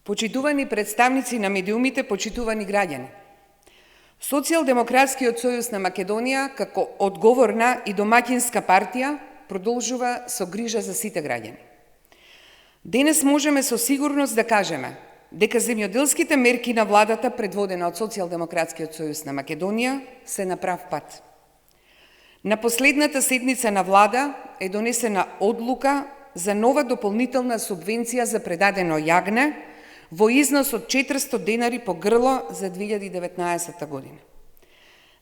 Почитувани представници на медиумите, почитувани граѓани. Социјалдемократскиот сојуз на Македонија, како одговорна и домаќинска партија, продолжува со грижа за сите граѓани. Денес можеме со сигурност да кажеме дека земјоделските мерки на владата, предводена од Социјалдемократскиот сојуз на Македонија, се на прав пат. На последната седница на влада е донесена одлука за нова дополнителна субвенција за предадено јагне во износ од 400 денари по грло за 2019 година.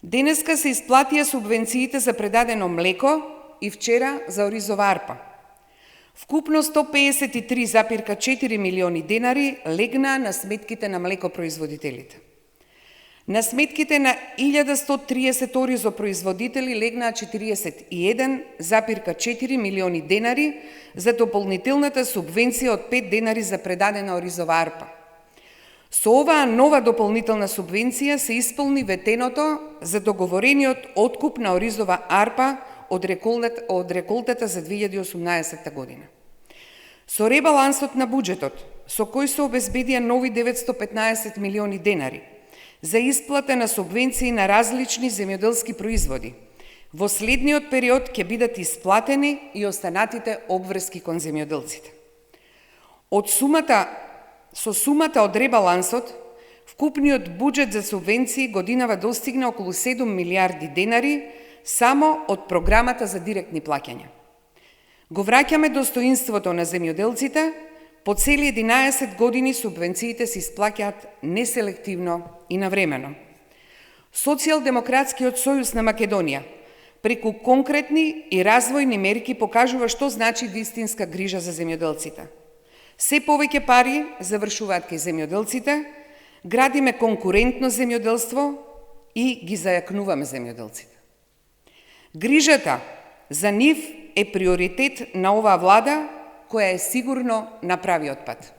Денеска се исплатија субвенциите за предадено млеко и вчера за оризова арпа. Вкупно 153,4 милиони денари легнаа на сметките на млекопроизводителите. На сметките на 1130 оризопроизводители легнаа 41,4 милиони денари за дополнителната субвенција од 5 денари за предадена оризова арпа. Со оваа нова дополнителна субвенција се исполни ветеното за договорениот откуп на оризова арпа од реколтата за 2018 година. Со ребалансот на буџетот, со кој се обезбедија нови 915 милиони денари за исплата на субвенции на различни земјоделски производи, во следниот период ќе бидат исплатени и останатите обврски кон земјоделците. Со сумата од ребалансот, вкупниот буџет за субвенции годинава достигна околу 7 милиарди денари само од програмата за директни плаќања. Го враќаме достоинството на земјоделците. По цели 11 години субвенциите се исплаќаат неселективно и навремено. Социјалдемократскиот сојуз на Македонија преку конкретни и развојни мерки покажува што значи вистинска грижа за земјоделците. Се повеќе пари завршуваат кај земјоделците, градиме конкурентно земјоделство и ги зајакнуваме земјоделците. Грижата за нив е приоритет на оваа влада, која е сигурно на правиот пат.